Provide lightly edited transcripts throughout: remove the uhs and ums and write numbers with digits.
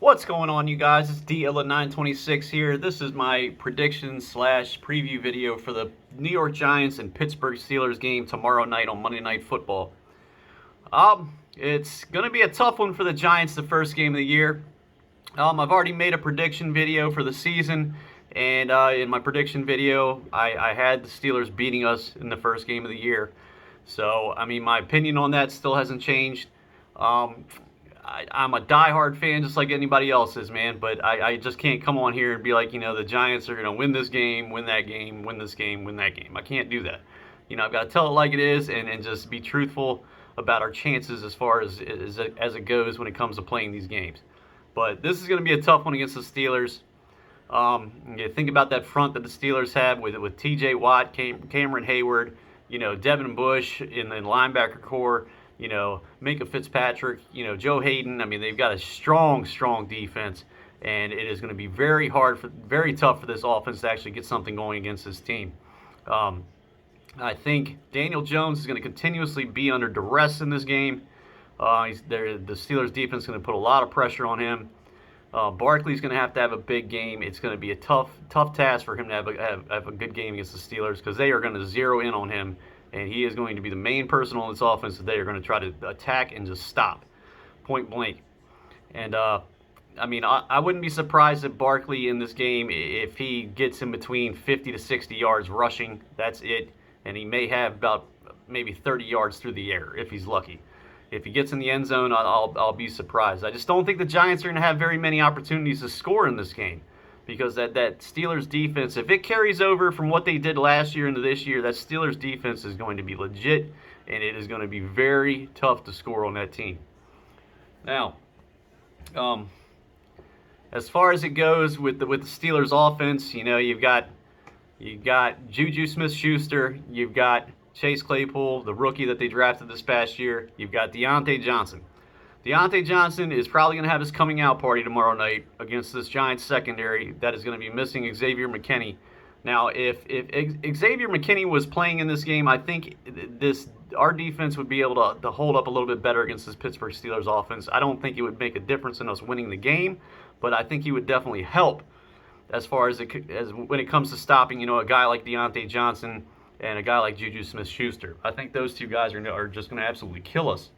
What's going on, you guys? It's DIlla926 here. This is my prediction slash preview video for the New York Giants and Pittsburgh Steelers game tomorrow night on Monday Night Football. It's going to be a tough one for the Giants, the first game of the year. I've already made a prediction video for the season, and in my prediction video, I had the Steelers beating us in the first game of the year. So, I mean, my opinion on that still hasn't changed. I'm a diehard fan just like anybody else is, man, but I just can't come on here and be like, the Giants are going to win this game, win that game, win this game, win that game. I can't do that. I've got to tell it like it is and just be truthful about our chances as far as it goes when it comes to playing these games. But this is going to be a tough one against the Steelers. You think about that front that the Steelers have with T.J. Watt, Cameron Hayward, Devin Bush in the linebacker core, Minkah Fitzpatrick, Joe Hayden. I mean, they've got a strong defense, and it is going to be very tough for this offense to actually get something going against this team. I think Daniel Jones is going to continuously be under duress in this game. The Steelers defense is going to put a lot of pressure on him. Barkley's going to have a big game. It's going to be a tough task for him to have a good game against the Steelers because they are going to zero in on him, and he is going to be the main person on this offense that they are going to try to attack and just stop, point blank. And, I wouldn't be surprised if Barkley in this game, if he gets in between 50 to 60 yards rushing, that's it. And he may have about maybe 30 yards through the air if he's lucky. If he gets in the end zone, I'll be surprised. I just don't think the Giants are going to have very many opportunities to score in this game because that Steelers defense, if it carries over from what they did last year into this year, that Steelers defense is going to be legit, and it is going to be very tough to score on that team. Now, as far as it goes with the Steelers offense, you've got Juju Smith-Schuster, you've got Chase Claypool, the rookie that they drafted this past year. You've got Diontae Johnson. Diontae Johnson is probably going to have his coming out party tomorrow night against this Giants secondary that is going to be missing Xavier McKinney. Now, if Xavier McKinney was playing in this game, I think our defense would be able to hold up a little bit better against this Pittsburgh Steelers offense. I don't think it would make a difference in us winning the game, but I think he would definitely help as far as when it comes to stopping, a guy like Diontae Johnson and a guy like Juju Smith-Schuster. I think those two guys are just going to absolutely kill us.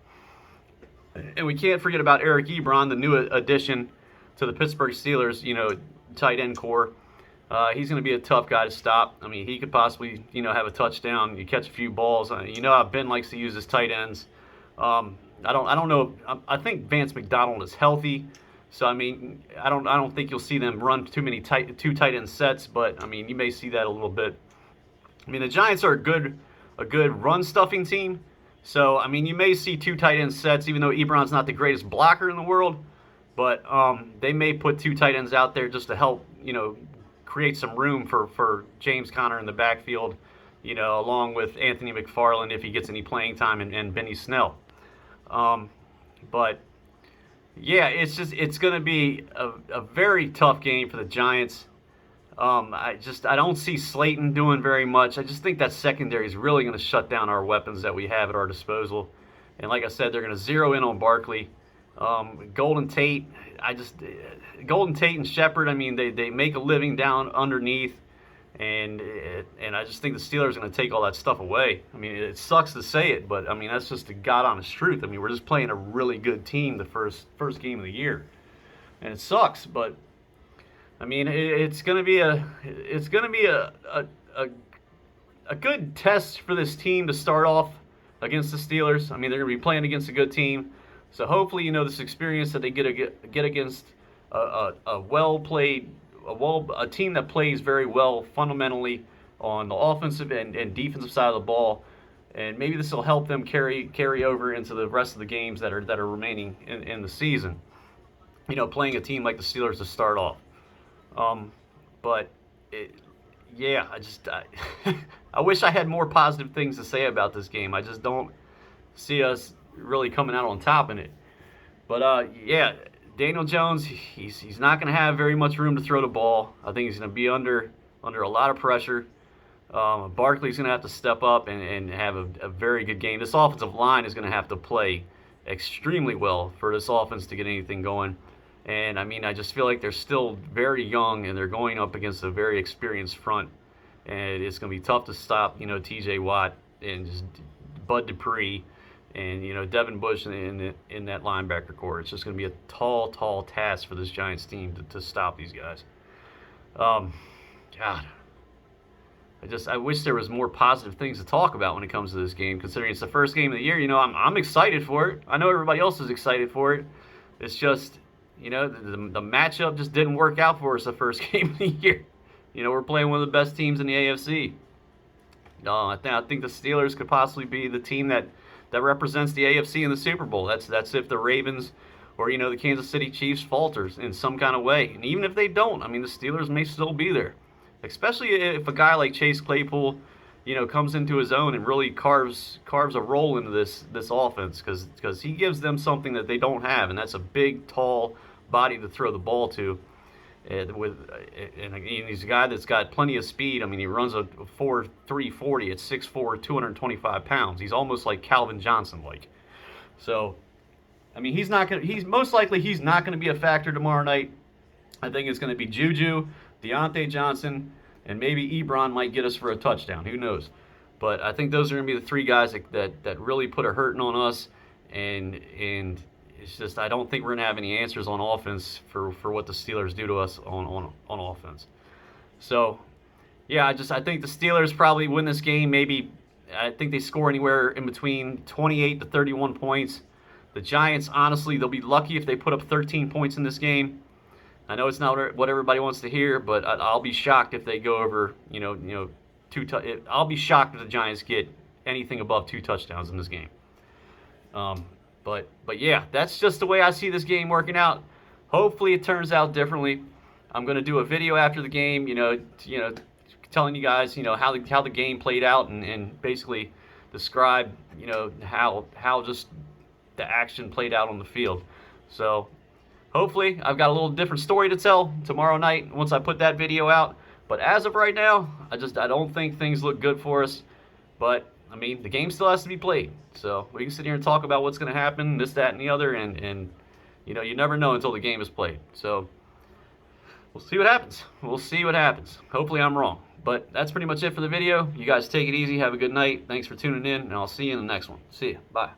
And we can't forget about Eric Ebron, the new addition to the Pittsburgh Steelers, tight end core. He's going to be a tough guy to stop. I mean, he could possibly, have a touchdown, you catch a few balls. How Ben likes to use his tight ends. I don't know. I think Vance McDonald is healthy. So, I don't think you'll see them run too many two tight end sets, but, you may see that a little bit. The Giants are a good run-stuffing team. So, you may see two tight end sets, even though Ebron's not the greatest blocker in the world. But they may put two tight ends out there just to help, create some room for James Conner in the backfield, along with Anthony McFarland if he gets any playing time and Benny Snell. But, yeah, it's going to be a very tough game for the Giants. I don't see Slayton doing very much. I just think that secondary is really going to shut down our weapons that we have at our disposal. And like I said, they're going to zero in on Barkley. Golden Tate and Shepard, they make a living down underneath. And I just think the Steelers are going to take all that stuff away. It sucks to say it, but, that's just the God-honest truth. We're just playing a really good team the first game of the year. And it sucks, but it's going to be a good test for this team to start off against the Steelers. They're going to be playing against a good team, so hopefully, this experience that they get against a team that plays very well fundamentally on the offensive and defensive side of the ball, and maybe this will help them carry over into the rest of the games that are remaining in the season. Playing a team like the Steelers to start off. I wish I had more positive things to say about this game. I just don't see us really coming out on top in it. But, Daniel Jones, he's not going to have very much room to throw the ball. I think he's going to be under a lot of pressure. Barkley's going to have to step up and have a very good game. This offensive line is going to have to play extremely well for this offense to get anything going. And I mean, I just feel like they're still very young, and they're going up against a very experienced front, and it's going to be tough to stop, you know, T.J. Watt and just Bud Dupree and, you know, Devin Bush in that linebacker core. It's just going to be a tall task for this Giants team to stop these guys. God, I wish there was more positive things to talk about when it comes to this game, considering it's the first game of the year. You know, I'm excited for it. I know everybody else is excited for it. It's just, you know, the matchup just didn't work out for us the first game of the year. You know, we're playing one of the best teams in the AFC. I think the Steelers could possibly be the team that represents the AFC in the Super Bowl. That's if the Ravens or, you know, the Kansas City Chiefs falters in some kind of way. And even if they don't, I mean, the Steelers may still be there. Especially if a guy like Chase Claypool, you know, comes into his own and really carves a role into this offense, because he gives them something that they don't have, and that's a big, tall body to throw the ball to. And he's a guy that's got plenty of speed. I mean, he runs a 4.3 40 at 6'4", 225 pounds. He's almost like Calvin Johnson like. So, I mean, he's most likely not gonna be a factor tomorrow night. I think it's gonna be Juju, Deontay Johnson, and maybe Ebron might get us for a touchdown. Who knows? But I think those are going to be the three guys that really put a hurting on us. And it's just, I don't think we're going to have any answers on offense for what the Steelers do to us on offense. So, yeah, I think the Steelers probably win this game. Maybe, I think they score anywhere in between 28 to 31 points. The Giants, honestly, they'll be lucky if they put up 13 points in this game. I know it's not what everybody wants to hear, but I'll be shocked if they go over, I'll be shocked if the Giants get anything above 2 touchdowns in this game. But yeah, that's just the way I see this game working out. Hopefully it turns out differently. I'm going to do a video after the game, telling you guys, how the game played out, and basically describe, how just the action played out on the field. So hopefully I've got a little different story to tell tomorrow night once I put that video out. But as of right now, I don't think things look good for us. But, I mean, the game still has to be played. So we can sit here and talk about what's going to happen, this, that, and the other. And you never know until the game is played. So we'll see what happens. Hopefully I'm wrong. But that's pretty much it for the video. You guys take it easy. Have a good night. Thanks for tuning in. And I'll see you in the next one. See ya. Bye.